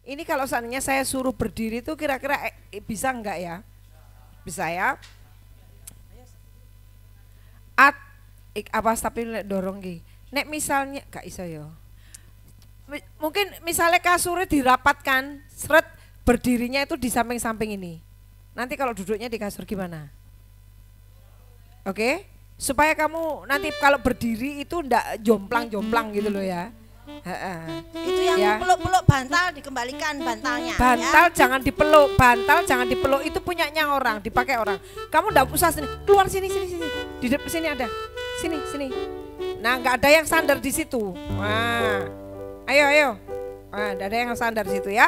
Ini kalau seandainya saya suruh berdiri itu kira-kira bisa enggak ya? Bisa ya? Apa tapi dorong ki. Nek misalnya gak iso ya. Mungkin misalnya kasurnya dirapatkan, seret berdirinya itu di samping-samping ini. Nanti kalau duduknya di kasur gimana? Oke? Supaya kamu nanti kalau berdiri itu ndak jomplang-jomplang gitu loh ya. Itu yang ya. peluk-peluk bantal dikembalikan bantalnya. Bantal ya. jangan dipeluk, bantal jangan dipeluk, itu punyanya orang, dipakai orang. Kamu ndak usah sini, keluar sini. Di depan sini ada. Sini. Nah, nggak ada yang sandar di situ. Wah. Ayo. Nah, nggak ada yang sandar di situ ya.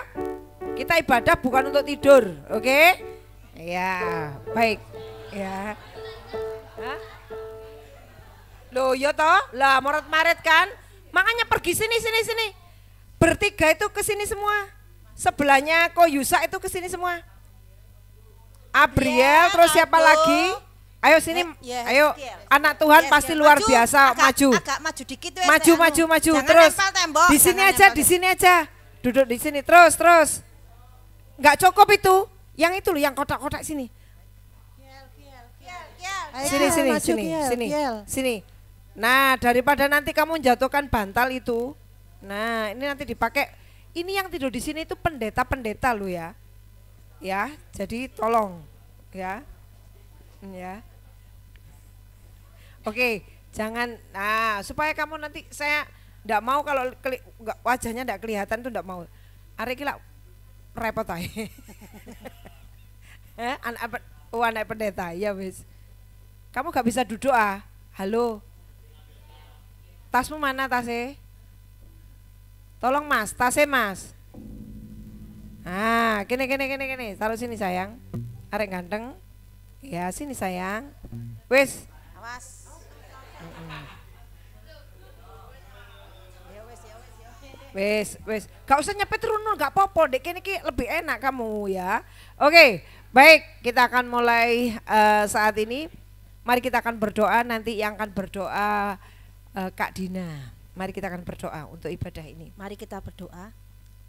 Kita ibadah bukan untuk tidur, oke? Ya, baik. Ya. Hah? Loh ya toh, lah moret-maret kan. Makanya pergi sini. Bertiga itu ke sini semua. Sebelahnya Koyusa itu ke sini semua. Abriel, terus siapa lagi? Ayo sini, ayo anak Tuhan pasti luar biasa, maju. Agak maju dikit wes. Maju, terus. Di sini aja. Duduk di sini, terus. Enggak cukup itu. Yang itu loh, yang kotak-kotak sini. Sini. Nah, daripada nanti kamu jatuhkan bantal itu. Nah, ini nanti dipakai. Ini yang tidur di sini itu pendeta lo ya. Ya, jadi tolong ya. Ya. Oke, jangan. Nah, supaya kamu nanti saya enggak mau kalau wajahnya enggak kelihatan tuh enggak mau. Arek iki lak repot ae. Anak pendeta, ya wis. Kamu gak bisa duduk ah. Halo. Tasmu mana tasnya? Tolong mas, tasnya mas. Ah, gini. Taruh sini sayang. Arek ganteng. Ya sini sayang. Wis. Awas. Wis. Gak usah nyepet runun, gak apa-apa. Dek ini lebih enak kamu ya. Oke, baik. Kita akan mulai saat ini. Mari kita akan berdoa. Nanti yang akan berdoa Kak Dina. Mari kita akan berdoa untuk ibadah ini. Mari kita berdoa.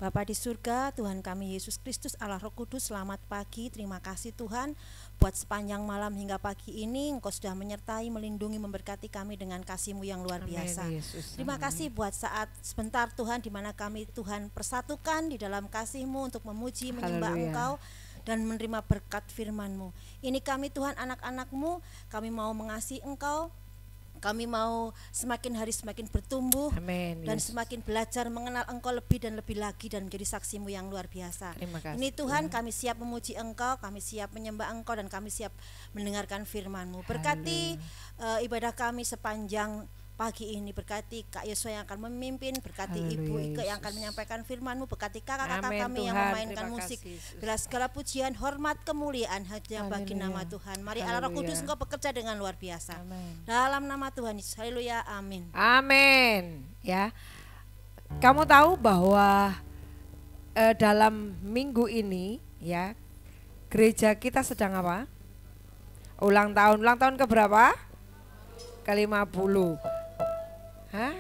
Bapa di surga, Tuhan kami Yesus Kristus Allah Roh Kudus, selamat pagi. Terima kasih Tuhan buat sepanjang malam hingga pagi ini Engkau sudah menyertai, melindungi, memberkati kami dengan kasih-Mu yang luar biasa. Terima kasih buat saat sebentar Tuhan di mana kami Tuhan persatukan di dalam kasih-Mu untuk memuji, menyembah Engkau dan menerima berkat firman-Mu. Ini kami Tuhan anak-anak-Mu, kami mau mengasihi Engkau. Kami mau semakin hari semakin bertumbuh. Amen, dan semakin belajar mengenal Engkau lebih dan lebih lagi dan menjadi saksi-Mu yang luar biasa. Ini Tuhan kami siap memuji Engkau, kami siap menyembah Engkau dan kami siap mendengarkan firman-Mu. Berkati ibadah kami sepanjang pagi ini, berkati Kak Yosua yang akan memimpin, berkati Ibu Ike yang akan menyampaikan firman-Mu, berkati kakak-kakak kami yang memainkan musik. Bila segala pujian, hormat, kemuliaan hanya bagi nama Tuhan. Mari Allah Roh Kudus Engkau bekerja dengan luar biasa. Dalam nama Tuhan Yesus, haleluya, amin. Amin. Ya, kamu tahu bahwa dalam minggu ini ya gereja kita sedang apa? Ulang tahun ke berapa? Ke-50. Hah?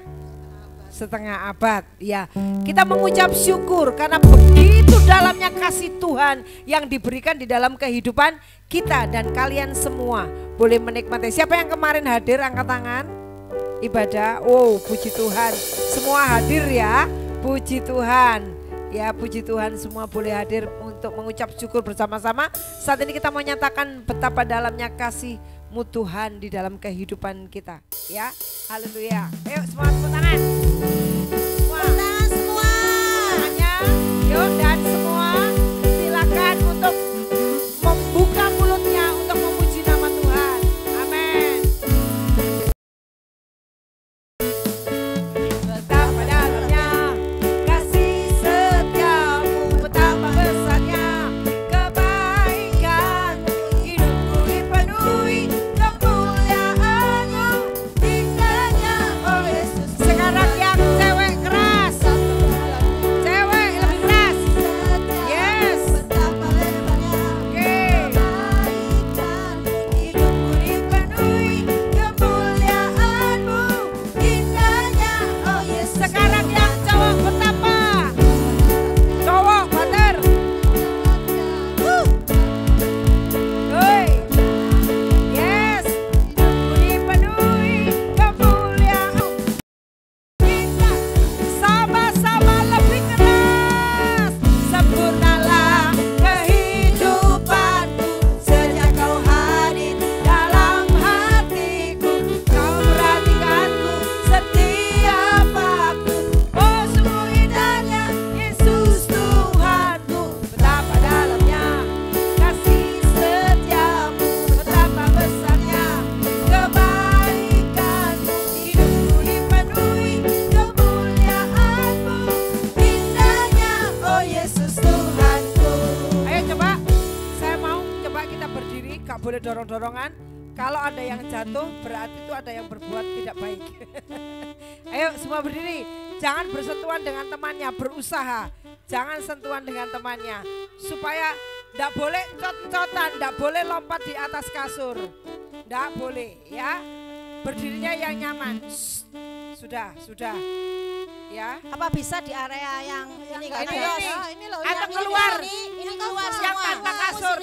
Setengah abad. Ya, kita mengucap syukur karena begitu dalamnya kasih Tuhan yang diberikan di dalam kehidupan kita dan kalian semua boleh menikmati. Siapa yang kemarin hadir angkat tangan? Ibadah. Oh, puji Tuhan. Semua hadir ya. Puji Tuhan. Ya, puji Tuhan semua boleh hadir untuk mengucap syukur bersama-sama. Saat ini kita mau nyatakan betapa dalamnya kasih-Mu Tuhan di dalam kehidupan kita. Ya, haleluya. Ayo semua tepuk tangan. Semua. Semuanya. Yuk dan semua silakan untuk membuka mulutnya untuk memuji nama Tuhan. Amin. Betapa dalamnya kasih setiamu, betapa besarnya kebaikan, hidupku dipenuhi kemuliaan-Mu, indahnya oh Yesus. Sekarang yang cewek keras, cewek lebih keras. dorong-dorongan. Kalau ada yang jatuh berarti itu ada yang berbuat tidak baik. Ayo semua berdiri. Jangan bersentuhan dengan temannya, berusaha. Jangan sentuhan dengan temannya. Supaya tidak boleh cot-cotan, tidak boleh lompat di atas kasur. Tidak boleh ya. Berdirinya yang nyaman. Shh. Sudah. Ya. Apa bisa di area yang ini kan? Ini loh, atau keluar. Ini keluar Yang semua. tanpa kasur,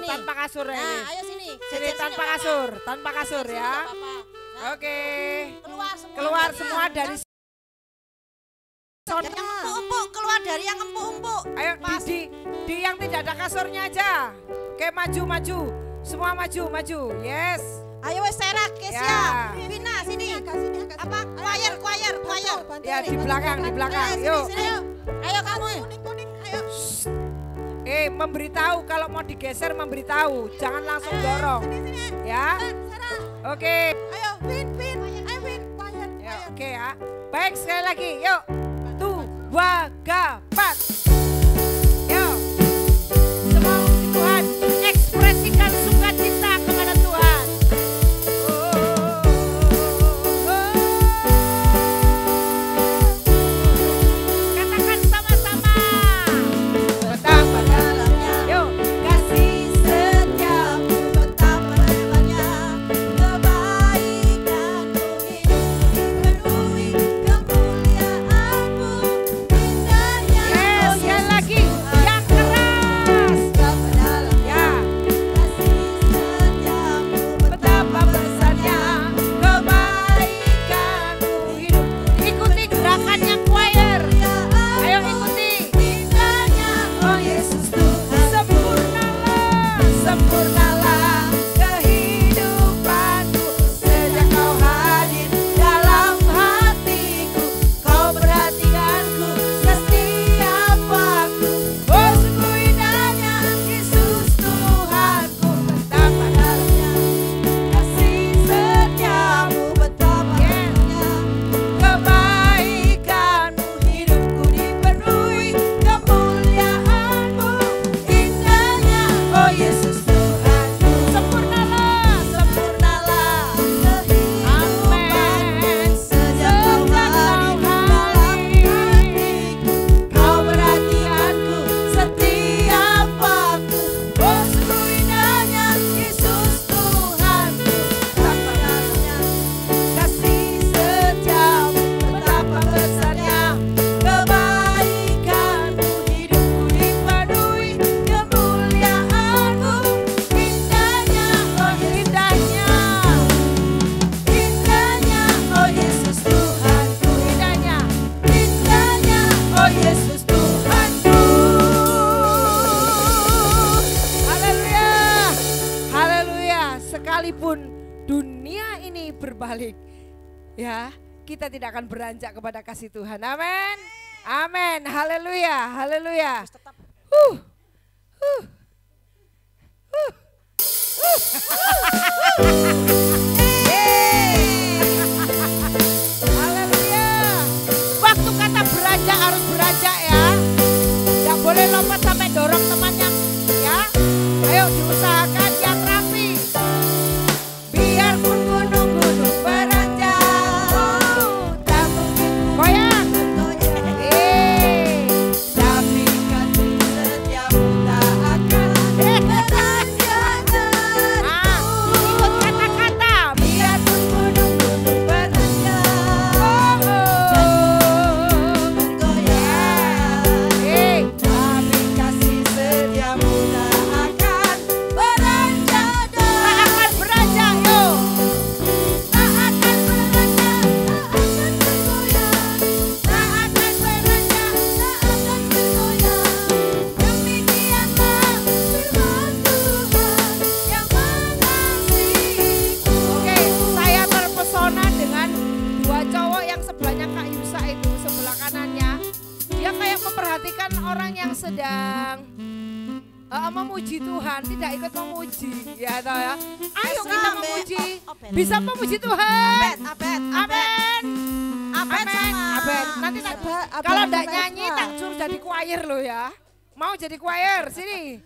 tanpa kasur Nah, ini. ayo sini. Sini tanpa kasur ya. Nah, Oke. Keluar Keluar semua dari yang empuk-empuk, keluar dari yang empuk-empuk. Ayo di yang tidak ada kasurnya aja. Oke, maju. Semua maju. Yes. Ayo wes Sarah, Kesia, Ya. Vina sini. Apa? Choir. Ya di belakang. Yuk. Sini. Ayo kamu. Kuning. Ayo. Memberitahu kalau mau digeser, memberitahu. Jangan langsung dorong. Ya. Oke. Ayo, Vin. Ayo Vin, choir. Ya, oke ya. Baik, sekali lagi. Yuk. 2, 3, 4. Yuk. Semua puji Tuhan. Ekspresikan sukacita kepada Tuhan. Katakan sama-sama. Betapa dalamnya. Yuk. Kasih Setiamu betapa lebarnya, kebaikanmu hidup dipenuhi kemuliaanmu, indahnya Yes, sekali lagi. Yang keras. betapa dalamnya, Ya. kasih setiamu Betapa besarnya kebaikanmu hidup. Ikuti gerakannya choir. Ayo ikuti. indahnya, oh Yesus Tuhan. Sempurnalah kehidupanku sejak kau hadir dalam hatiku. Kau perhatikanku setiap waktu. Oh sungguh indahnya Yesus Tuhanku. Betapa dalamnya kasih setiamu. Betapa dalamnya, Kebaikanmu hidupku dipenuhi kemuliaanmu, indahnya oh Yesus Tuhanku. Sempurnalah kehidupan sejak kau hadir dalam hatiku. Kau perhatianku setiap waktu. Oh sungguh indahnya Yesus Tuhanku. Betapa dalamnya kasih setiamu, betapa besarnya kebaikanmu, hidupku dipenuhi kemuliaanmu, indahnya oh indahnya oh Yesus Tuhanku, indahnya oh Yesus Tuhanku. Haleluya, sekalipun dunia ini berbalik, ya kita tidak akan beranjak kepada kasih Tuhan. Amin, haleluya. Haleluya. Waktu kata beranjak harus beranjak ya. Tidak boleh lompat sampai dorong temannya ya. Ayo diusahakan yang rapi. Biarpun gunung-gunung beranjak, tak mungkin goyang. Tapi kasih setiamu tak akan beranjak terus. Ikut kata-kata. Biarpun gunung-gunung beranjak, tapi kasih setiamu tak akan beranjak terus. Tak akan beranjak yuk. Tak akan beranjak, tak akan bergoyang. Tak akan beranjak, tak akan bergoyang. Demikianlah firman Tuhan yang mengasihiku. Oke, saya terpesona dengan dua cowok yang sebelahnya Kak Yusa itu, sebelah kanannya. Dia kayak memperhatikan orang yang sedang memuji Tuhan, tidak ikut memuji. Ya toh ya. Ayo kita memuji. Bisa memuji Tuhan. Amin. Nanti kalau enggak nyanyi tak suruh jadi choir lo ya. Mau jadi choir sini.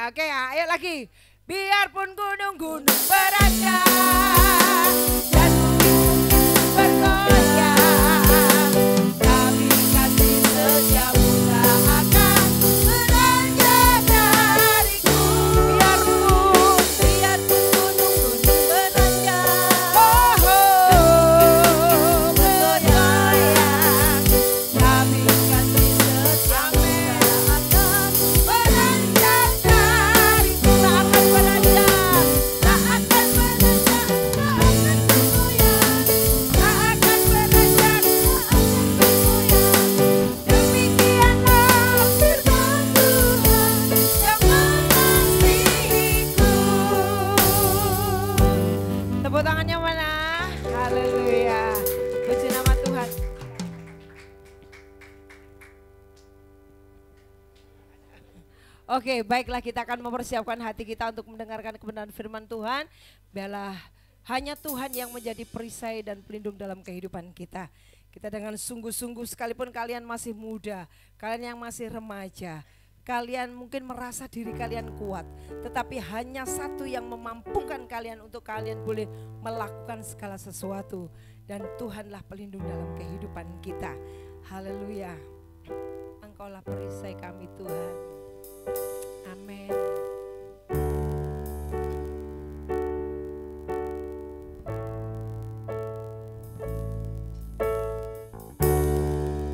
Oke ya, ayo lagi. Biarpun gunung-gunung beranjak dan bukit-bukit bergoyang, tapi kasih setiamu tak akan beranjak dariku. Biarpun gunung-gunung beranjak, bergoyang, tapi kasih setiamu tak akan beranjak dariku. Tak akan beranjak, tak akan beranjak, tak akan bergoyang, tak akan beranjak, tak akan bergoyang. Demikianlah firman Tuhan yang mengasihiku. Tepuk tangannya mana? Haleluya. Puji nama Tuhan. Oke, baiklah, kita akan mempersiapkan hati kita untuk mendengarkan kebenaran firman Tuhan. Biarlah hanya Tuhan yang menjadi perisai dan pelindung dalam kehidupan kita. Kita dengan sungguh-sungguh, sekalipun kalian masih muda, kalian yang masih remaja, kalian mungkin merasa diri kalian kuat, tetapi hanya satu yang memampukan kalian untuk kalian boleh melakukan segala sesuatu. Dan Tuhanlah pelindung dalam kehidupan kita. Haleluya. Engkaulah perisai kami Tuhan. Amin.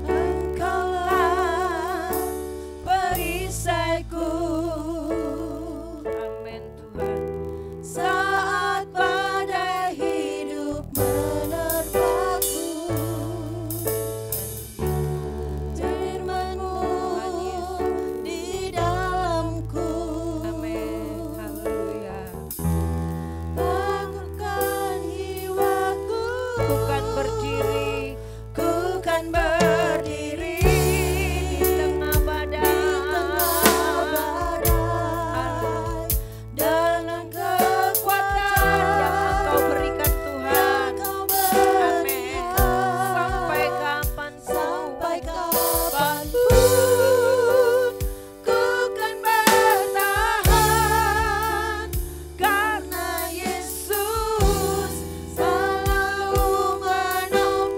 Engkaulah perisaiku. Amin Tuhan. Saat badai hidup menerpaku, firman-Mu di dalamku. Amin. Haleluya. Bangunkan jiwaku, ku kan berdiri, ku kan berdiri di tengah badai, dengan kekuatan yang Engkau berikan Tuhan. Amin. Sampai kapanpun ku kan bertahan, karena Yesus selalu menopang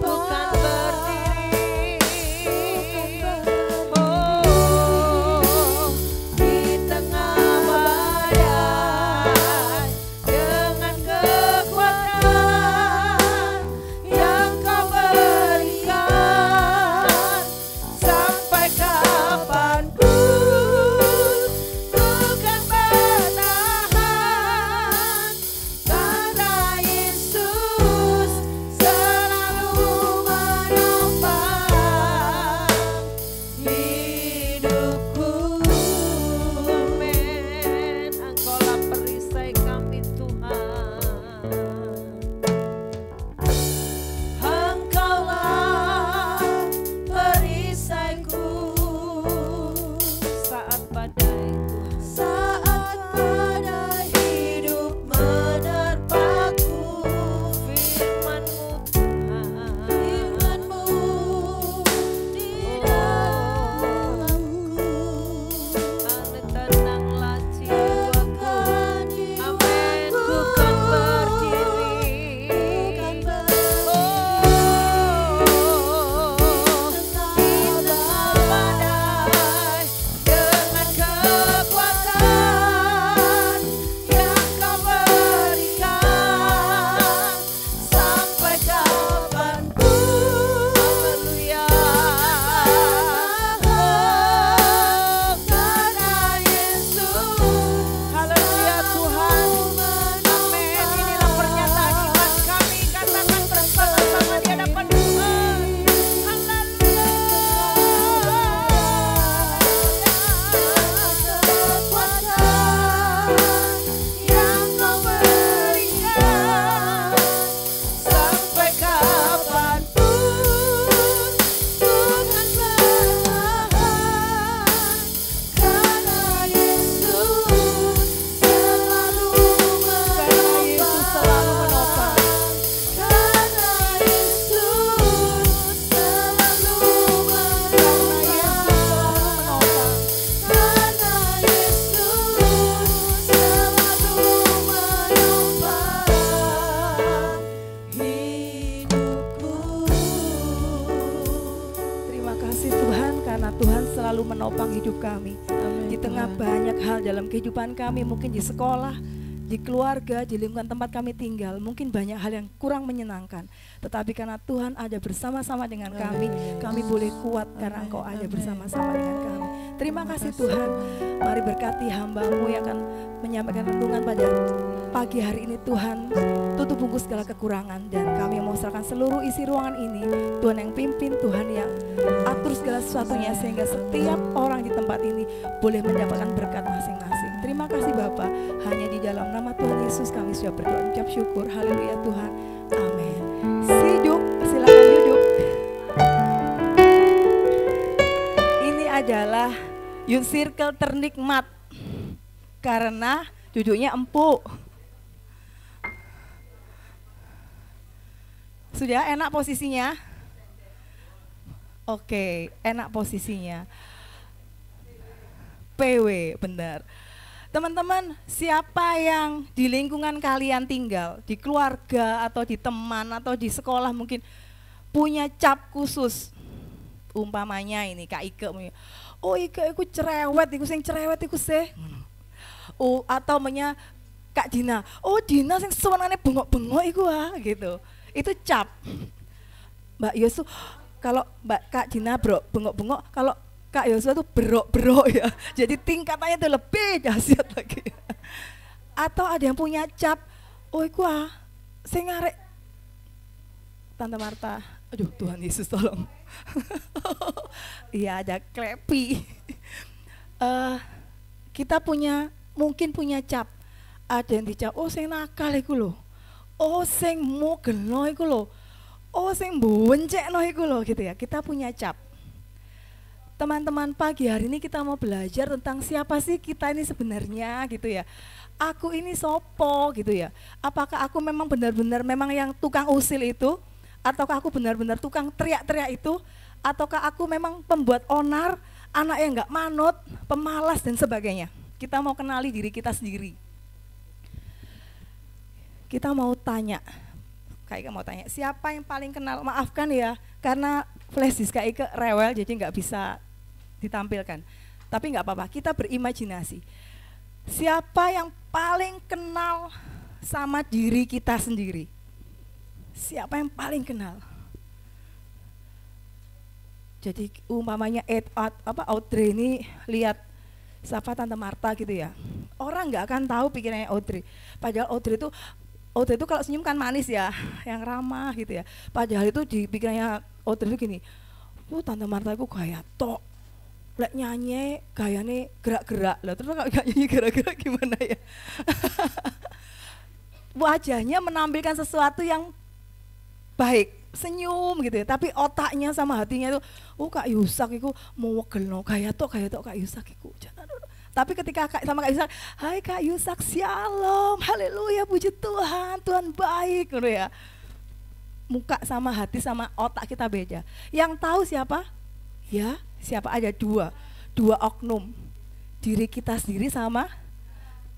karena Tuhan selalu menopang hidup kami. Amin, Di tengah Tuhan. banyak hal dalam kehidupan kami, mungkin di sekolah, di keluarga, di lingkungan tempat kami tinggal, mungkin banyak hal yang kurang menyenangkan. Tetapi karena Tuhan ada bersama-sama dengan kami boleh kuat karena Engkau ada bersama-sama dengan kami. Terima kasih Tuhan. Mari berkati hamba-Mu yang akan menyampaikan renungan pada pagi hari ini. Tuhan, tutup bungkus segala kekurangan, dan kami mau serahkan seluruh isi ruangan ini. Tuhan yang pimpin, Tuhan yang atur segala sesuatunya, sehingga setiap orang di tempat ini boleh mendapatkan berkat masing-masing. Terima kasih Bapa. Hanya di dalam nama Tuhan Yesus kami sudah berdoa, ucap syukur. Haleluya Tuhan. Amin. Duduk, silakan duduk. Ini adalah youth circle ternikmat karena duduknya empuk. Sudah enak posisinya? Oke, enak posisinya. PW, benar. Teman-teman, siapa yang di lingkungan kalian tinggal, di keluarga atau di teman atau di sekolah mungkin punya cap khusus? Umpamanya ini Kak Ike, oh Ike aku cerewet, iku sing cerewet iku sih. Oh, atau Kak Dina, oh Dina sing suwenane bengok-bengok iku gitu. Itu cap. Mbak Yosu, kalau Mbak Kak Dina bengok-bengok, kalau Kak Yosua tuh berok-berok ya. Jadi tingkatannya itu lebih dahsyat lagi. Atau ada yang punya cap, oh iku sing ngarek Tante Marta. Aduh Tuhan Yesus tolong. Iya ada klepi. Kita mungkin punya cap. Ada yang dicap, oh sing nakal iku lho. Oh sing mogeno iku lho. Oh sing buwencekno iku lho gitu ya. Kita punya cap. Teman-teman, pagi hari ini kita mau belajar tentang siapa sih kita ini sebenarnya gitu ya. Aku ini sopo gitu ya. Apakah aku memang benar-benar memang yang tukang usil itu? Ataukah aku benar-benar tukang teriak-teriak itu? Ataukah aku memang pembuat onar, anak yang gak manut, pemalas dan sebagainya? Kita mau kenali diri kita sendiri. Kita mau tanya, Kak mau tanya, siapa yang paling kenal? Maafkan ya, karena flash disk Kak Ike rewel jadi nggak bisa ditampilkan. Tapi nggak apa-apa, kita berimajinasi. Siapa yang paling kenal sama diri kita sendiri? Siapa yang paling kenal? Jadi umpamanya Audrey ini lihat siapa Tante Marta gitu ya. Orang nggak akan tahu pikirannya Audrey. Padahal Audrey itu kalau senyum kan manis ya, yang ramah gitu ya. Padahal itu di pikirannya Audrey itu gini, Tante Marta itu gaya tok, lek nyanyi gayane gerak-gerak. Lah terus kalau gak nyanyi gerak-gerak gimana ya? Wajahnya menampilkan sesuatu yang baik, senyum gitu ya. Tapi otaknya sama hatinya itu, Kak Yusak itu mau gelno gaya tok Kak Yusak itu. Tapi ketika sama Kak Yusak, hai Kak Yusak, shalom, haleluya, puji Tuhan, Tuhan baik gitu ya. Muka sama hati sama otak kita beda. Yang tahu siapa? Ya, siapa ada dua oknum. Diri kita sendiri sama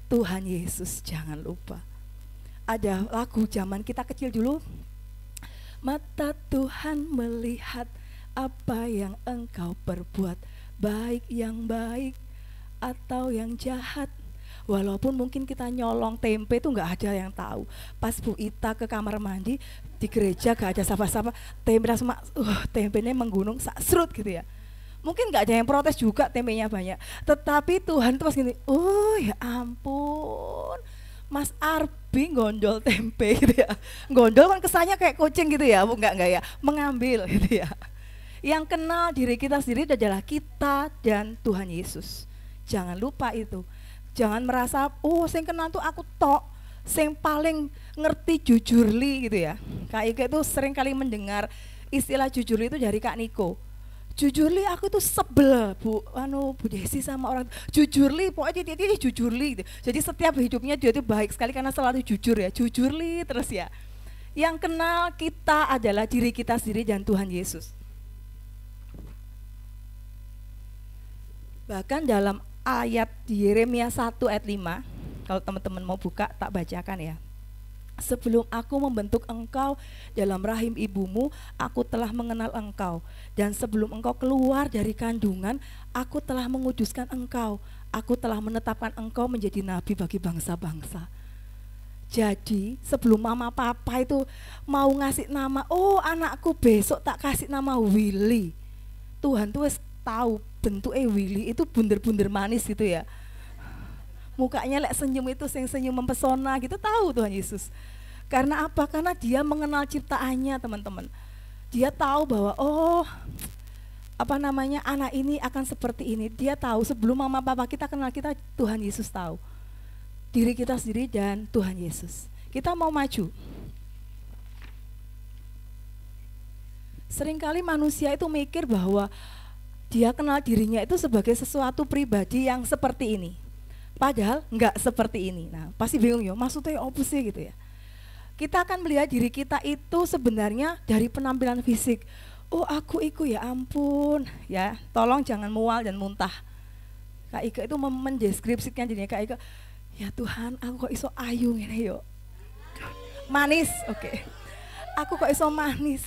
Tuhan Yesus, jangan lupa. Ada lagu zaman kita kecil dulu. Mata Tuhan melihat apa yang engkau perbuat, baik yang baik atau yang jahat. Walaupun mungkin kita nyolong tempe itu nggak ada yang tahu. Pas Bu Ita ke kamar mandi di gereja gak ada sapa-sapa, tempe sama tempenya menggunung saksrut gitu ya. Mungkin nggak ada yang protes juga, tempenya banyak. Tetapi Tuhan tuh pas gini, ya ampun, Mas Arbi gondol tempe gitu ya. Gondol kan kesannya kayak kucing gitu ya, enggak ya, mengambil gitu ya. Yang kenal diri kita sendiri adalah kita dan Tuhan Yesus. Jangan lupa itu. Jangan merasa, sing kenal tuh aku tok, sing paling ngerti jujurli gitu ya. Kak Ike itu sering kali mendengar istilah jujurli itu dari Kak Niko. Jujurli aku tuh sebel Bu Desi sama orang. Jujurli pokoknya dia jujurli gitu. Jadi setiap hidupnya dia tuh baik sekali karena selalu jujur ya. Jujurli terus ya. Yang kenal kita adalah diri kita sendiri dan Tuhan Yesus. Bahkan dalam ayat di Yeremia 1 ayat 5, kalau teman-teman mau buka tak bacakan ya. Sebelum aku membentuk engkau dalam rahim ibumu, aku telah mengenal engkau. Dan sebelum engkau keluar dari kandungan, aku telah menguduskan engkau. Aku telah menetapkan engkau menjadi nabi bagi bangsa-bangsa. Jadi sebelum mama papa itu mau ngasih nama, oh anakku besok tak kasih nama Willy, Tuhan tuh wis tahu bentuknya Willy itu bunder-bunder manis gitu ya. Mukanya lek senyum itu senyum mempesona gitu, tahu Tuhan Yesus. Karena apa? Karena dia mengenal ciptaannya, teman-teman. Dia tahu bahwa anak ini akan seperti ini. Dia tahu sebelum mama papa kita kenal kita, Tuhan Yesus tahu diri kita sendiri dan Tuhan Yesus. Kita mau maju. Seringkali manusia itu mikir bahwa dia kenal dirinya itu sebagai sesuatu pribadi yang seperti ini. Padahal enggak seperti ini. Nah, pasti bingung ya, maksudnya apa sih gitu ya. Kita akan melihat diri kita itu sebenarnya dari penampilan fisik. Oh, aku iku ya ampun, ya. Tolong jangan mual dan muntah. Kak Ika itu mendeskripsikan dirinya Kak Ika, ya Tuhan, aku kok iso ayu ngene yo. Manis, oke. Aku kok iso manis,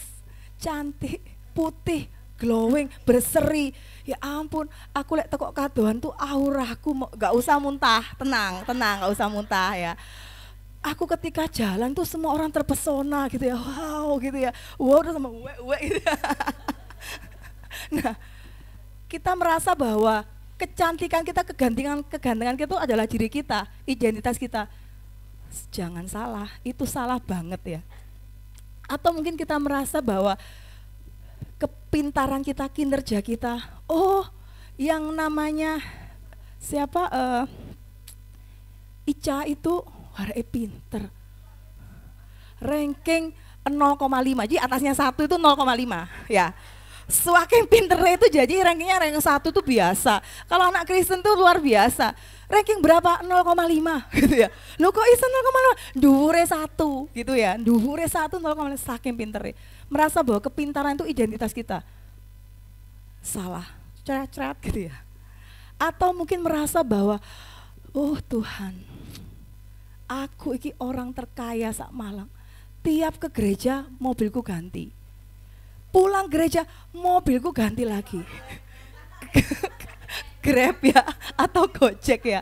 cantik, putih, glowing, berseri. Ya ampun, aku lek tekok kadohan tuh auraku gak usah muntah, tenang, gak usah muntah ya. Aku ketika jalan tuh semua orang terpesona gitu ya, wow gitu ya, wow udah sama uwe gitu ya. Nah, kita merasa bahwa kecantikan kita, kegantengan kita itu adalah diri kita, identitas kita. Jangan salah, itu salah banget ya. Atau mungkin kita merasa bahwa kepintaran kita, kinerja kita, oh yang namanya siapa Ica itu warna pinter, ranking 0,5, jadi atasnya 1 itu 0,5 ya. Semakin pinternya itu jadi rankingnya ranking 1 itu biasa. Kalau anak Kristen tuh luar biasa. Ranking berapa? 0,5 gitu ya. Lo kok bisa 0,5? Dhuwure 1 gitu ya. Dhuwure 1 0,5 saking pinternya. Merasa bahwa kepintaran itu identitas kita. Salah, ceret-ceret gitu ya. Atau mungkin merasa bahwa oh Tuhan, aku iki orang terkaya sak Malang. Tiap ke gereja mobilku ganti. Pulang gereja mobilku ganti lagi. Grab ya atau Gojek ya.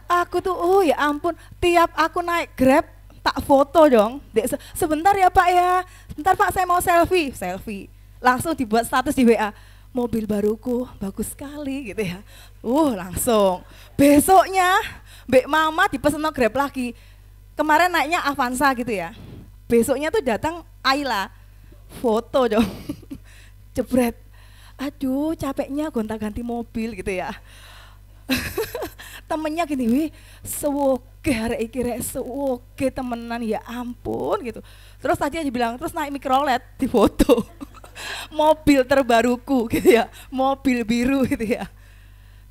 Aku tuh oh ya ampun, tiap aku naik Grab tak foto dong. Dek, sebentar ya Pak ya. Sebentar Pak, saya mau selfie. Langsung dibuat status di WA. Mobil baruku bagus sekali gitu ya. Langsung. Besoknya Mbak Mama dipesan Grab lagi. Kemarin naiknya Avanza gitu ya. Besoknya tuh datang Ayla. Foto dong. Jebret. Aduh, capeknya gonta-ganti mobil gitu ya. Temennya gini, wih, sewoge hari iki rek, sewoge temenan ya ampun gitu. Terus tadi aja bilang, terus naik mikrolet di foto. Mobil terbaruku gitu ya, mobil biru gitu ya.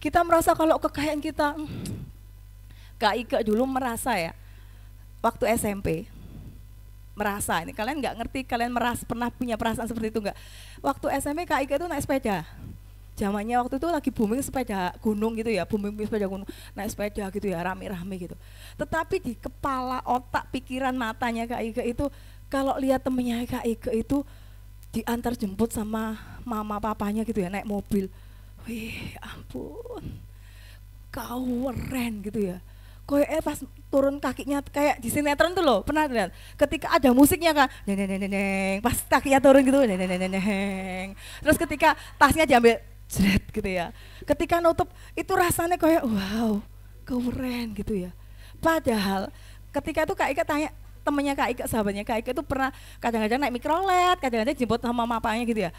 Kita merasa kalau kekayaan kita, Kak Ika dulu merasa ya, waktu SMP, merasa ini kalian nggak ngerti, kalian pernah punya perasaan seperti itu nggak? Waktu SMP Kak Ika itu naik sepeda, zamannya waktu itu lagi booming sepeda gunung gitu ya, booming sepeda gunung, naik sepeda gitu ya, rame-rame gitu. Tetapi di kepala, otak, pikiran, matanya Kak Ika itu kalau lihat temennya Kak Ika itu diantar jemput sama mama papanya gitu ya, naik mobil, wih ampun, kau keren gitu ya. Koyoknya pas turun kakinya kayak di sinetron tuh loh, pernah lihat? Ketika ada musiknya kan, neng, pas kakinya turun gitu, neng. Terus ketika tasnya diambil, jret gitu ya. Ketika nutup itu rasanya kayak wow, keren gitu ya. Padahal ketika itu Kak Ika tanya temennya Kak Ika, sahabatnya Kak Ika itu pernah kadang-kadang naik mikrolet, kadang-kadang jemput sama mamanya gitu ya.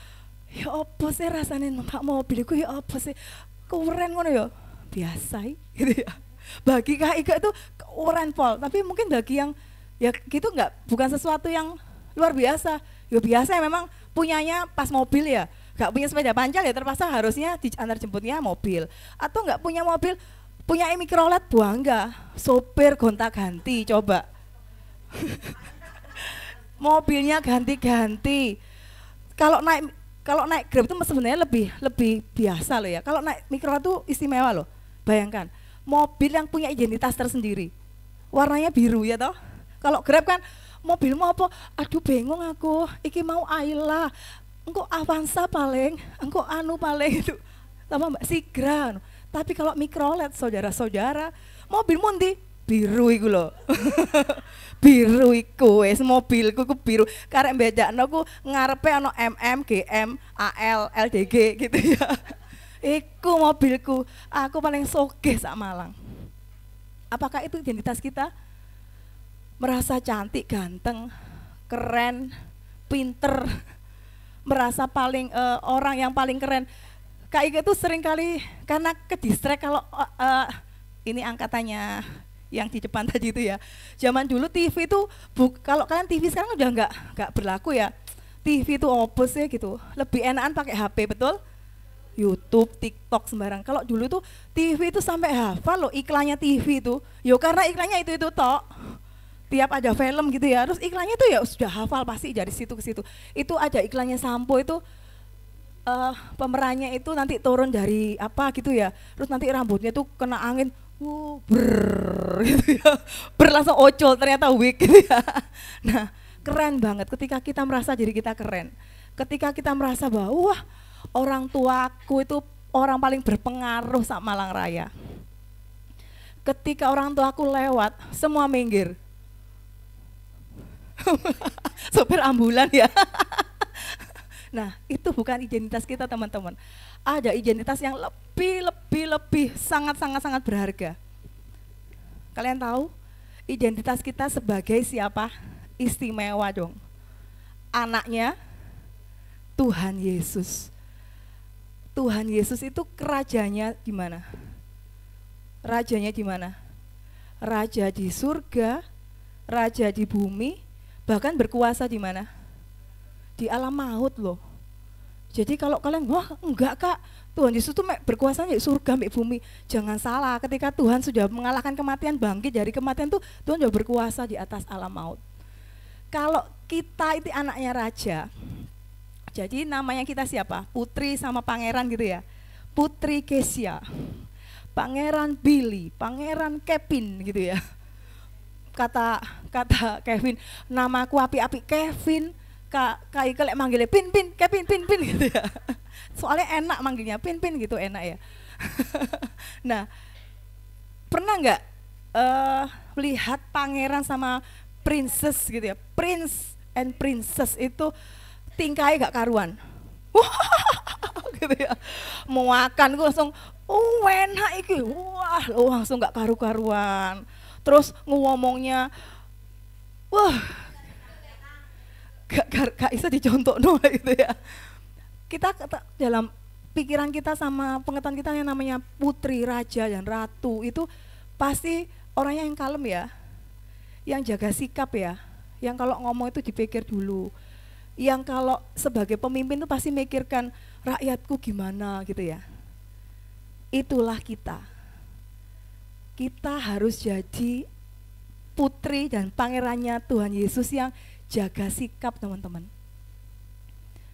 Ya apa sih rasanya numpak mobilku, ya apa sih keren ngono ya, biasa gitu ya. Bagi Kak Ika itu keren pol, tapi mungkin bagi yang ya gitu bukan sesuatu yang luar biasa. Ya biasa ya memang punyanya pas mobil ya, gak punya sepeda panjang ya terpaksa harusnya diantar jemputnya mobil. Atau gak punya mobil, punya mikrolet bangga, sopir gonta-ganti coba. Mobilnya ganti-ganti. Kalau naik Grab itu sebenarnya lebih biasa loh ya. Kalau naik mikrolet itu istimewa loh. Bayangkan mobil yang punya identitas tersendiri, warnanya biru ya toh, Kalau Grab kan mobilmu apa? Aduh bingung aku, iki mau Ayla, engko Avanza paling, engko anu paling itu, sama Mbak Sigra. Tapi kalau Mikrolet saudara-saudara, mobilmu ndi? Biru iku lho. Biru iku wis mobilku ku biru. Karek bedakno ku ngarepe ana MM, GM, AL, LDG gitu ya. Iku mobilku, aku paling sogeh sak Malang. Apakah itu identitas kita? Merasa cantik, ganteng, keren, pinter, merasa paling orang yang paling keren. Kak Ika itu sering kali karena ke distrek kalau ini angkatannya yang di depan tadi itu ya. Zaman dulu TV itu kalau kalian TV sekarang udah nggak berlaku ya. TV itu opus ya gitu. Lebih enakan pakai HP, betul? YouTube, TikTok sembarang. Kalau dulu tuh TV itu sampai hafal loh iklannya TV itu. Yo karena iklannya itu tok. Tiap ada film gitu ya, terus iklannya tuh ya sudah hafal pasti dari situ ke situ. Itu ada iklannya sampo itu pemerannya itu nanti turun dari apa gitu ya, terus nanti rambutnya tuh kena angin, brrrr gitu ya, langsung ocol ternyata wig gitu ya. Nah keren banget ketika kita merasa diri kita keren, ketika kita merasa bahwa wah orang tuaku itu orang paling berpengaruh sama Malang Raya. Ketika orang tuaku lewat semua minggir. Sopir ambulan ya. Nah itu bukan identitas kita teman-teman. Ada identitas yang lebih sangat berharga. Kalian tahu identitas kita sebagai siapa? Istimewa dong. Anaknya Tuhan Yesus. Tuhan Yesus itu rajanya di mana? Rajanya di mana? Raja di surga, raja di bumi, bahkan berkuasa di mana? Di alam maut loh. Jadi kalau kalian, wah enggak Kak, Tuhan Yesus tuh berkuasa di surga, di bumi. Jangan salah, ketika Tuhan sudah mengalahkan kematian, bangkit dari kematian tuh Tuhan sudah berkuasa di atas alam maut. Kalau kita itu anaknya raja, jadi namanya kita siapa? Putri sama pangeran gitu ya. Putri Kesia, Pangeran Billy, Pangeran Kevin gitu ya. Kata Kevin, namaku api-api Kevin, Kak Ika lek manggilnya Pin Kevin Pin gitu ya. Soalnya enak manggilnya Pin gitu, enak ya. Nah, pernah nggak lihat pangeran sama princess gitu ya, prince and princess itu tingkahnya gak karuan. Gitu ya. Mau makan gue langsung, enak iki, wah langsung gak karu-karuan. Terus ngomongnya, wah, gak bisa dicontoh gitu ya. Kita dalam pikiran kita sama pengetahuan kita yang namanya putri, raja, dan ratu itu pasti orangnya yang kalem ya, yang jaga sikap ya, yang kalau ngomong itu dipikir dulu, yang kalau sebagai pemimpin itu pasti mikirkan rakyatku gimana gitu ya. Itulah kita. Kita harus jadi putri dan pangerannya Tuhan Yesus yang jaga sikap teman-teman.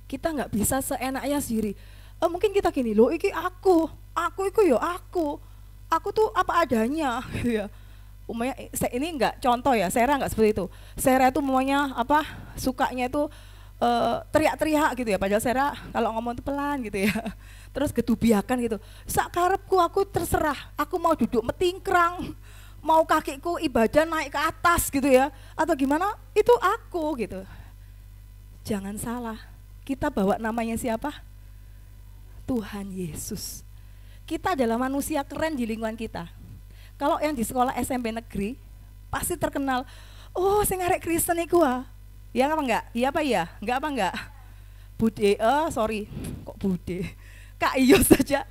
Kita nggak bisa seenaknya sendiri. Mungkin kita gini, loh iki aku tuh apa adanya gitu ya. Umumnya ini enggak contoh ya, Sarah enggak seperti itu. Sarah itu maunya apa? Sukanya itu teriak-teriak gitu ya, padahal Sarah kalau ngomong itu pelan gitu ya. Terus gedubiakan gitu. Sak karepku aku terserah, aku mau duduk metingkrang, mau kakiku ibadah naik ke atas gitu ya, atau gimana itu aku gitu. Jangan salah, kita bawa namanya siapa? Tuhan Yesus. Kita adalah manusia keren di lingkungan kita. Kalau yang di sekolah SMP negeri pasti terkenal, oh sing arek Kristen iku ah. Ya apa enggak? Iya apa iya? Enggak apa enggak? Bude, sorry, kok Bude? Kak Iyo saja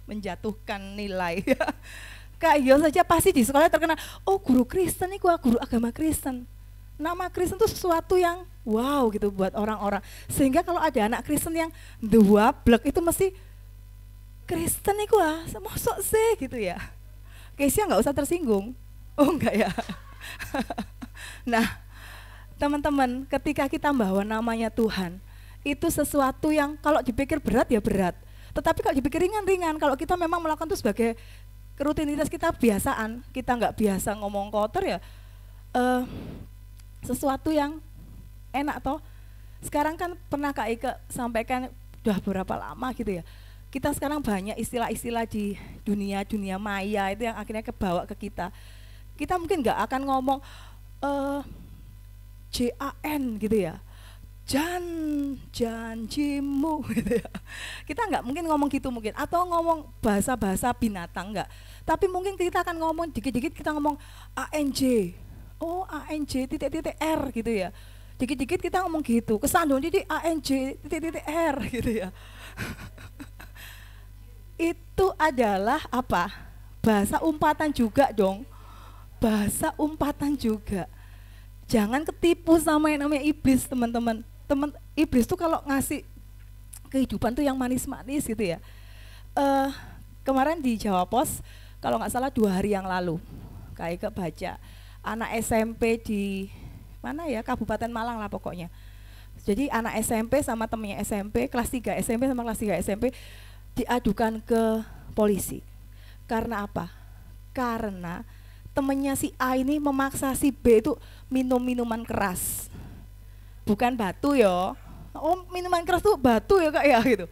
menjatuhkan nilai. Kak Iyo saja pasti di sekolah terkenal, oh guru Kristen iku ah, guru agama Kristen. Nama Kristen itu sesuatu yang wow gitu buat orang-orang. Sehingga kalau ada anak Kristen yang duablek itu mesti Kristen iku ah, mosok sih gitu ya. Kesia nggak usah tersinggung. Oh enggak ya. Nah, teman-teman, ketika kita bawa namanya Tuhan, itu sesuatu yang kalau dipikir berat ya berat. Tetapi kalau dipikir ringan-ringan, kalau kita memang melakukan itu sebagai rutinitas kita, kebiasaan, kita nggak biasa ngomong kotor ya, sesuatu yang enak toh. Sekarang kan pernah Kak Ike sampaikan udah berapa lama gitu ya. Kita sekarang banyak istilah-istilah di dunia maya itu yang akhirnya kebawa ke kita. Kita mungkin nggak akan ngomong JAN gitu ya. Janjimu gitu ya. Kita nggak mungkin ngomong gitu mungkin, atau ngomong bahasa-bahasa binatang nggak. Tapi mungkin kita akan ngomong dikit-dikit, kita ngomong ANJ. Oh, ANJ titik-titik R gitu ya. Dikit-dikit kita ngomong gitu, kesandung titik ANJ titik-titik R gitu ya. Itu adalah apa? Bahasa umpatan juga dong. Bahasa umpatan juga. Jangan ketipu sama yang namanya iblis, teman-teman. Iblis tuh kalau ngasih kehidupan tuh yang manis-manis gitu ya. Kemarin di Jawa Pos, kalau nggak salah 2 hari yang lalu, kayak baca anak SMP di mana ya, Kabupaten Malang lah pokoknya. Jadi anak SMP sama temennya SMP, kelas 3 SMP sama kelas 3 SMP diadukan ke polisi. Karena apa? Karena temennya si A ini memaksa si B itu minum minuman keras. Bukan batu ya. Oh, minuman keras tuh batu ya Kak ya gitu.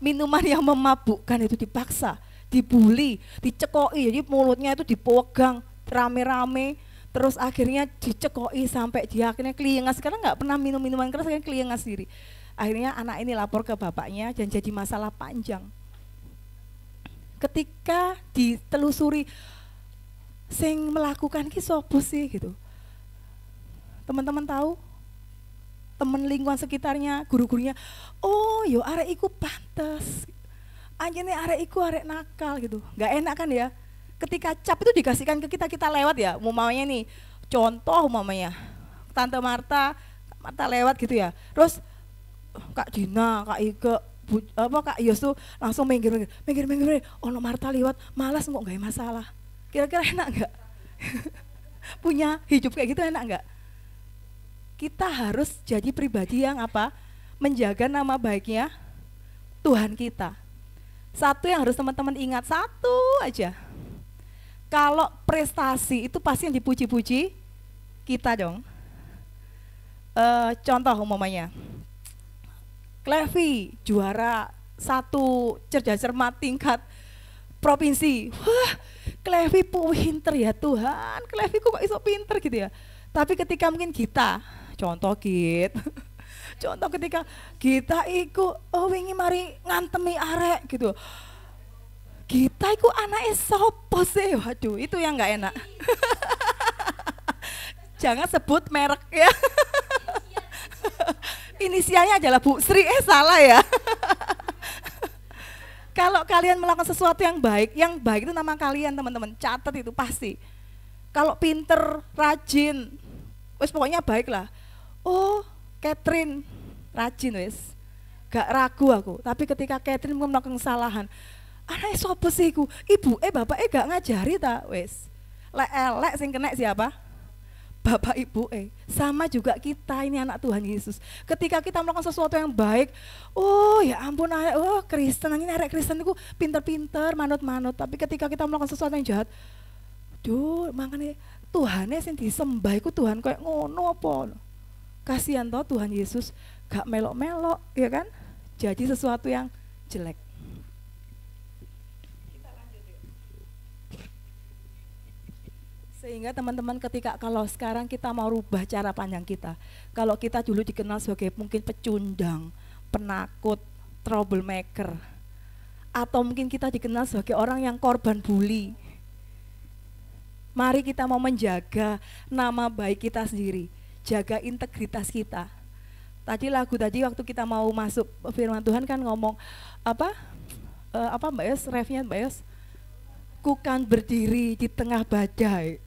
Minuman yang memabukkan itu dipaksa, dibully, dicekoi, jadi mulutnya itu dipegang rame-rame. Terus akhirnya dicekoi sampai dia akhirnya kelingas. Sekarang nggak pernah minum minuman keras, akhirnya kelingas sendiri. Akhirnya anak ini lapor ke bapaknya dan jadi masalah panjang. Ketika ditelusuri, sing melakukan ki sopo sih gitu. Teman-teman tahu? Teman lingkungan sekitarnya, guru-gurunya, oh yo arek iku pantes. Anjene arek iku arek nakal gitu. Nggak enak kan ya? Ketika cap itu dikasihkan ke kita lewat ya, umpamanya nih, contoh umpamanya Tante Marta lewat gitu ya, terus Kak Dina, Kak Ike, Kak Yos tuh langsung minggir, oh Marta lewat, malas kok nggak masalah. Kira-kira enak nggak? Punya hidup kayak gitu enak nggak? Kita harus jadi pribadi yang apa? Menjaga nama baiknya Tuhan kita. Satu yang harus teman-teman ingat, satu aja. Kalau prestasi itu pasti yang dipuji-puji kita dong. Contoh umpamanya, Clevi juara 1 cerdas cermat tingkat provinsi. Wah, Clevi pinter ya Tuhan, Clevi kok iso pinter gitu ya. Tapi ketika mungkin kita, contoh ketika kita iku wingi mari ngantemi arek gitu. Kita iku anaknya sopo sih, waduh itu yang nggak enak. Jangan sebut merek ya. Inisialnya adalah Bu Sri, salah ya. Kalau kalian melakukan sesuatu yang baik itu nama kalian teman-teman, catat itu pasti. Kalau pinter, rajin, wes pokoknya baik lah. Oh, Catherine rajin wes, gak ragu aku. Tapi ketika Catherine melakukan kesalahan, anaknya sopo sih ku? Ibu bapak gak ngajari tak wes. Lek sing kena siapa? Bapak ibu sama juga kita ini anak Tuhan Yesus. Ketika kita melakukan sesuatu yang baik, oh ya ampun, Kristen, ini arek Kristen itu pinter-pinter, manut-manut. Tapi ketika kita melakukan sesuatu yang jahat, makanya Tuhannya sing disembah iku Tuhan kayak ngono apa? Kasihan toh Tuhan Yesus gak melok-melok, ya kan? Jadi sesuatu yang jelek. Sehingga teman-teman ketika kalau sekarang kita mau rubah cara pandang kita, kalau kita dulu dikenal sebagai mungkin pecundang, penakut, troublemaker, atau mungkin kita dikenal sebagai orang yang korban bully, mari kita mau menjaga nama baik kita sendiri, jaga integritas kita. Tadi lagu tadi waktu kita mau masuk firman Tuhan kan ngomong apa Mbak Yos, refnya Mbak Yos, ku kan berdiri di tengah badai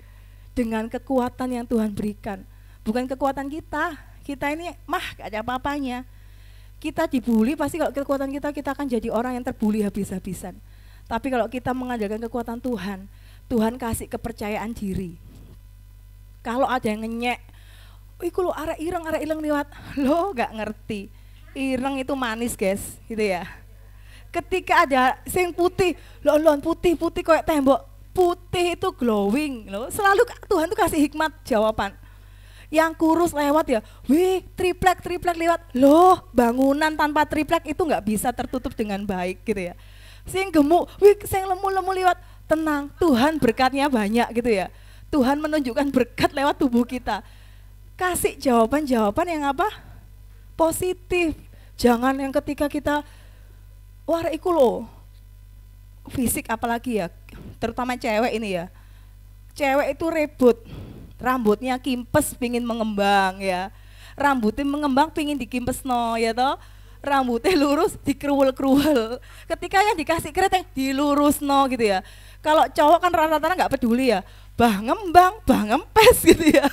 dengan kekuatan yang Tuhan berikan. Bukan kekuatan kita ini gak ada apa-apanya. Kita dibully pasti kalau kekuatan kita akan jadi orang yang terbuli habis-habisan. Tapi kalau kita mengandalkan kekuatan Tuhan, Tuhan kasih kepercayaan diri. Kalau ada yang ngenyek, iku lo arek ireng liwat, lo gak ngerti. Ireng itu manis guys, gitu ya. Ketika ada sing putih, lon putih kayak tembok, putih itu glowing loh. Selalu Tuhan tuh kasih hikmat jawaban. Yang kurus lewat ya, wih triplek lewat. Loh, bangunan tanpa triplek itu nggak bisa tertutup dengan baik gitu ya. Sing gemuk, wih sing lemu lewat. Tenang, Tuhan berkatnya banyak gitu ya. Tuhan menunjukkan berkat lewat tubuh kita. Kasih jawaban-jawaban yang apa? Positif. Jangan yang ketika kita wah iku loh, fisik apalagi ya, terutama cewek ini ya. Cewek itu rebut, rambutnya kimpes pingin mengembang ya. Rambutnya mengembang pingin dikimpes no ya toh. Rambutnya lurus dikeruwel-keruwel. Ketika yang dikasih keriting dilurus no gitu ya. Kalau cowok kan rata-rata nggak peduli ya, bah ngembang, bah ngempes gitu ya.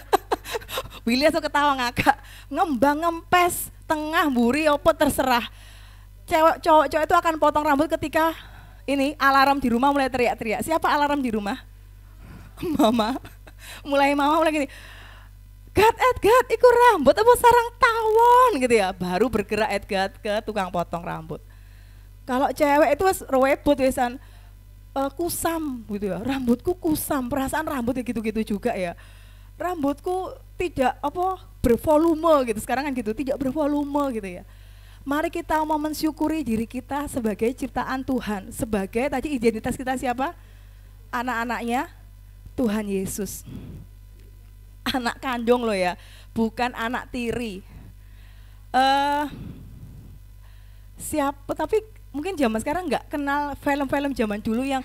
Willy langsung ketawa ngakak, ngembang ngempes, tengah buri opo terserah. Cowok itu akan potong rambut ketika ini alarm di rumah mulai teriak-teriak. Siapa alarm di rumah? Mama. Mama mulai gini, Gat, iku rambut apa sarang tawon gitu ya. Baru bergerak Edgat ke tukang potong rambut. Kalau cewek itu rebut wisan, kusam gitu ya, rambutku kusam, perasaan rambut ya gitu-gitu juga ya. Rambutku tidak apa bervolume gitu, sekarang kan gitu, tidak bervolume gitu ya. Mari kita mau mensyukuri diri kita sebagai ciptaan Tuhan, sebagai tadi identitas kita siapa? Anak-anaknya Tuhan Yesus. Anak kandung loh ya, bukan anak tiri. Siapa, tapi mungkin zaman sekarang nggak kenal film-film zaman dulu yang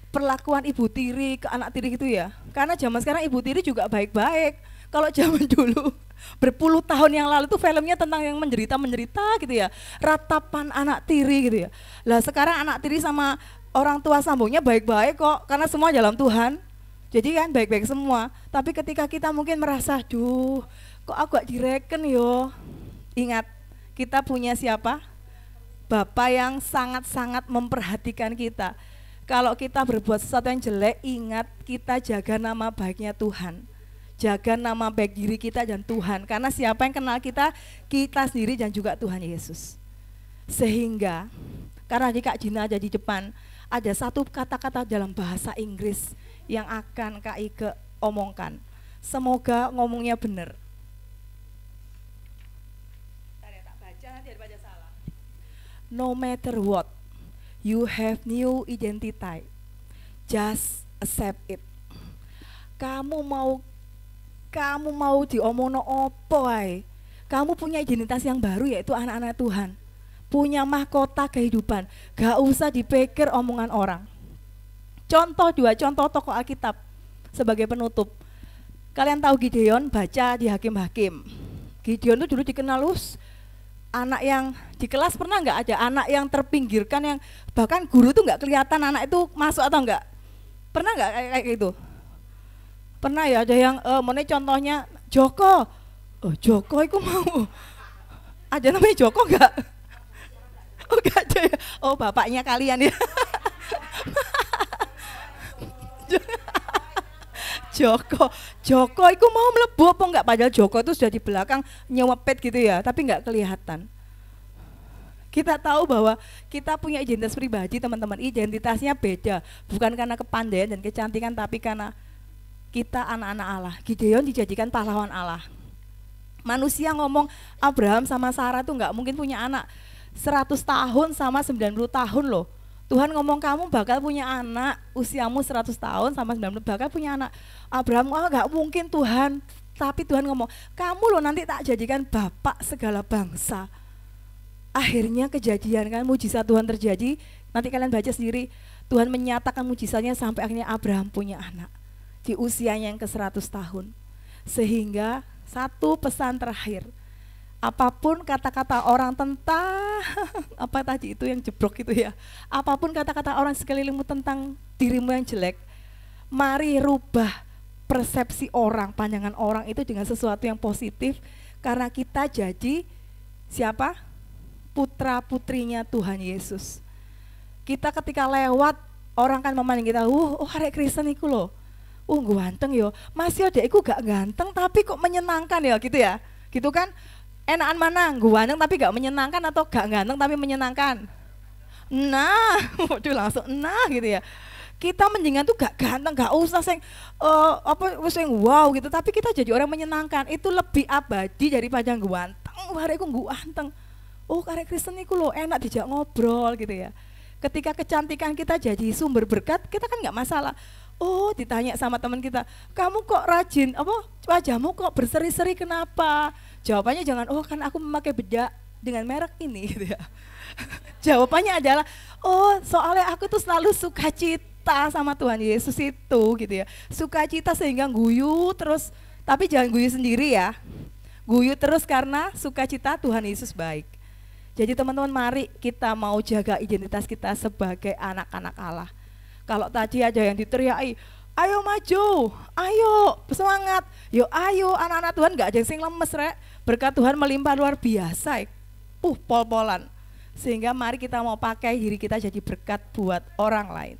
perlakuan ibu tiri ke anak tiri gitu ya. Karena zaman sekarang ibu tiri juga baik-baik. Kalau zaman dulu berpuluh tahun yang lalu tuh filmnya tentang yang menderita gitu ya. Ratapan anak tiri gitu ya. Lah sekarang anak tiri sama orang tua sambungnya baik-baik kok, karena semua dalam Tuhan. Jadi kan baik-baik semua. Tapi ketika kita mungkin merasa, duh kok aku gak direken yo. Ingat, kita punya siapa? Bapa yang sangat-sangat memperhatikan kita. Kalau kita berbuat sesuatu yang jelek, ingat kita jaga nama baiknya Tuhan. Jaga nama baik diri kita dan Tuhan. Karena siapa yang kenal kita? Kita sendiri dan juga Tuhan Yesus. Sehingga, karena di Kak Jina ada di depan, ada satu kata-kata dalam bahasa Inggris yang akan Kak Ike omongkan. Semoga ngomongnya benar. No matter what, you have new identity. Just accept it. Kamu mau diomongno opo ae. Kamu punya identitas yang baru, yaitu anak-anak Tuhan. Punya mahkota kehidupan. Gak usah dipikir omongan orang. Dua contoh tokoh Alkitab sebagai penutup. Kalian tahu Gideon, baca di Hakim-Hakim. Gideon itu dulu dikenal anak yang di kelas, pernah nggak ada anak yang terpinggirkan, yang bahkan guru tuh nggak kelihatan anak itu masuk atau enggak? Pernah nggak kayak gitu? Pernah ya, ada yang contohnya Joko. Oh Joko itu mau ada namanya Joko nggak? Oh nggak ada ya. Oh bapaknya kalian ya. Joko itu mau melebu apa enggak, padahal Joko itu sudah di belakang nyewepet gitu ya, tapi enggak kelihatan. Kita tahu bahwa kita punya identitas pribadi teman-teman, identitasnya beda, bukan karena kepandaian dan kecantikan, tapi karena kita anak-anak Allah. Gideon dijadikan pahlawan Allah. Manusia ngomong Abraham sama Sarah tuh enggak mungkin punya anak 100 tahun sama 90 tahun loh. Tuhan ngomong kamu bakal punya anak, usiamu 100 tahun sama 90 bakal punya anak. Abraham, gak mungkin Tuhan. Tapi Tuhan ngomong, kamu loh nanti tak jadikan bapak segala bangsa. Akhirnya kejadian kan, mujizat Tuhan terjadi. Nanti kalian baca sendiri, Tuhan menyatakan mujizatnya sampai akhirnya Abraham punya anak. Di usianya yang ke 100 tahun. Sehingga satu pesan terakhir, apapun kata-kata orang tentang apa tadi itu yang jebrok itu ya, apapun kata-kata orang sekelilingmu tentang dirimu yang jelek, mari rubah persepsi orang, pandangan orang itu dengan sesuatu yang positif, karena kita jadi siapa? Putra putrinya Tuhan Yesus. Kita ketika lewat, orang kan memandang kita, arek Kristen iku loh, ganteng yo, masih ada iku gak ganteng tapi kok menyenangkan ya gitu kan. Enakan mana? Ganteng tapi gak menyenangkan atau gak ganteng tapi menyenangkan? Nah, waduh langsung nah gitu ya. Kita mendingan tuh gak ganteng, gak usah sing sing wow gitu, tapi kita jadi orang menyenangkan. Itu lebih abadi daripada ganteng. Wareku ganteng. Oh, karek Kristen iku lho enak dijak ngobrol gitu ya. Ketika kecantikan kita jadi sumber berkat, kita kan nggak masalah. Oh, ditanya sama teman kita, kamu kok rajin, wajahmu kok berseri-seri, kenapa? Jawabannya jangan, oh kan aku memakai bedak dengan merek ini gitu ya. Jawabannya adalah, oh soalnya aku tuh selalu sukacita sama Tuhan Yesus itu gitu ya. Sukacita sehingga guyu terus, tapi jangan guyu sendiri ya. Guyu terus karena sukacita Tuhan Yesus baik. Jadi teman-teman, mari kita mau jaga identitas kita sebagai anak-anak Allah. Kalau tadi aja yang diteriaki, ayo maju, ayo semangat, yo ayo anak-anak Tuhan, gak ada yang sing lemes rek. Berkat Tuhan melimpah luar biasa, pol-polan. Sehingga mari kita mau pakai diri kita jadi berkat buat orang lain.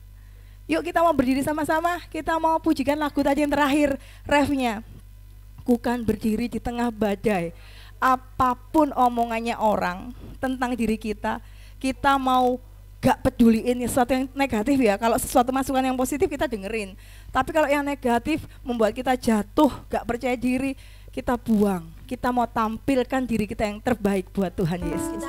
Yuk kita mau berdiri sama-sama, kita mau pujikan lagu tadi yang terakhir, refnya. Ku kan berdiri di tengah badai. Apapun omongannya orang tentang diri kita, kita mau gak peduliin sesuatu yang negatif ya. Kalau sesuatu masukan yang positif kita dengerin. Tapi kalau yang negatif membuat kita jatuh, gak percaya diri, kita buang. Kita mau tampilkan diri kita yang terbaik buat Tuhan Yesus.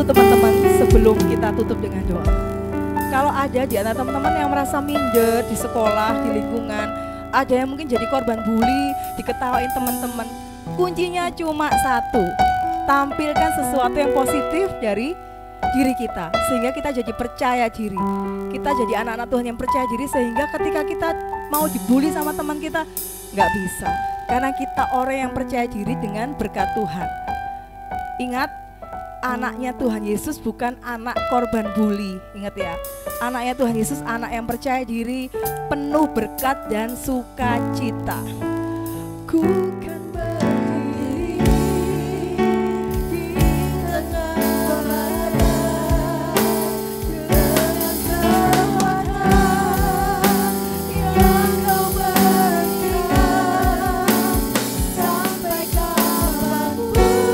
Teman-teman, sebelum kita tutup dengan doa, kalau ada di antara teman-teman yang merasa minder di sekolah, di lingkungan, ada yang mungkin jadi korban bully, diketawain teman-teman, kuncinya cuma satu, tampilkan sesuatu yang positif dari diri kita, sehingga kita jadi percaya diri. Kita jadi anak-anak Tuhan yang percaya diri, sehingga ketika kita mau dibully sama teman kita, nggak bisa, karena kita orang yang percaya diri dengan berkat Tuhan. Ingat, anaknya Tuhan Yesus bukan anak korban bully. Ingat ya, anaknya Tuhan Yesus anak yang percaya diri, penuh berkat dan sukacita. Ku kan berdiri di tengah badai dengan kekuatan yang Kau berikan sampai kapanpun.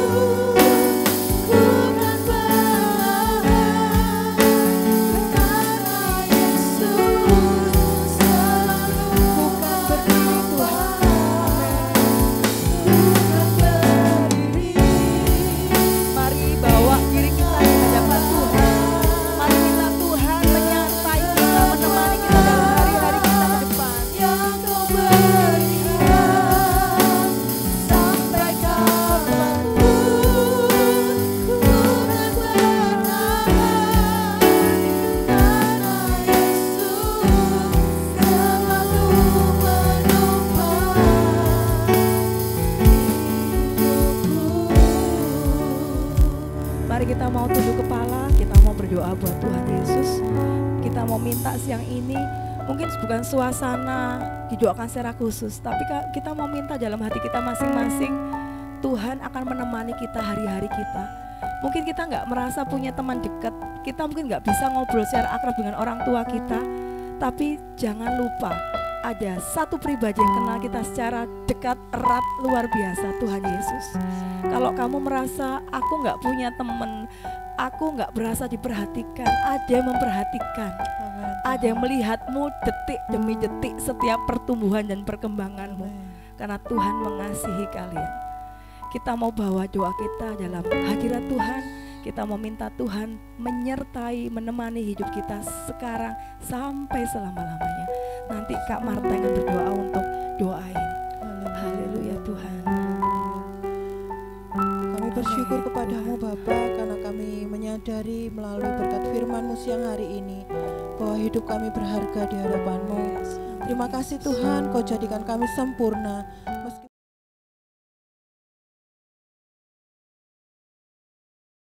Kita mau tunduk kepala, kita mau berdoa buat Tuhan Yesus. Kita mau minta siang ini, mungkin bukan suasana didoakan secara khusus, tapi kita mau minta dalam hati kita masing-masing, Tuhan akan menemani kita hari-hari kita. Mungkin kita nggak merasa punya teman dekat, kita mungkin nggak bisa ngobrol secara akrab dengan orang tua kita, tapi jangan lupa ada satu pribadi yang kenal kita secara dekat, erat, luar biasa, Tuhan Yesus. Kalau kamu merasa aku nggak punya teman, aku nggak berasa diperhatikan, ada yang memperhatikan, ada yang melihatmu detik demi detik setiap pertumbuhan dan perkembanganmu, karena Tuhan mengasihi kalian. Kita mau bawa doa kita dalam hadirat Tuhan. Kita mau minta Tuhan menyertai, menemani hidup kita sekarang sampai selama-lamanya. Nanti Kak Marta akan berdoa untuk doain. Haleluya Tuhan. Kami bersyukur kepadamu Bapa, karena kami menyadari melalui berkat firman-Mu siang hari ini bahwa hidup kami berharga di hadapan-Mu. Terima kasih Tuhan, Kau jadikan kami sempurna.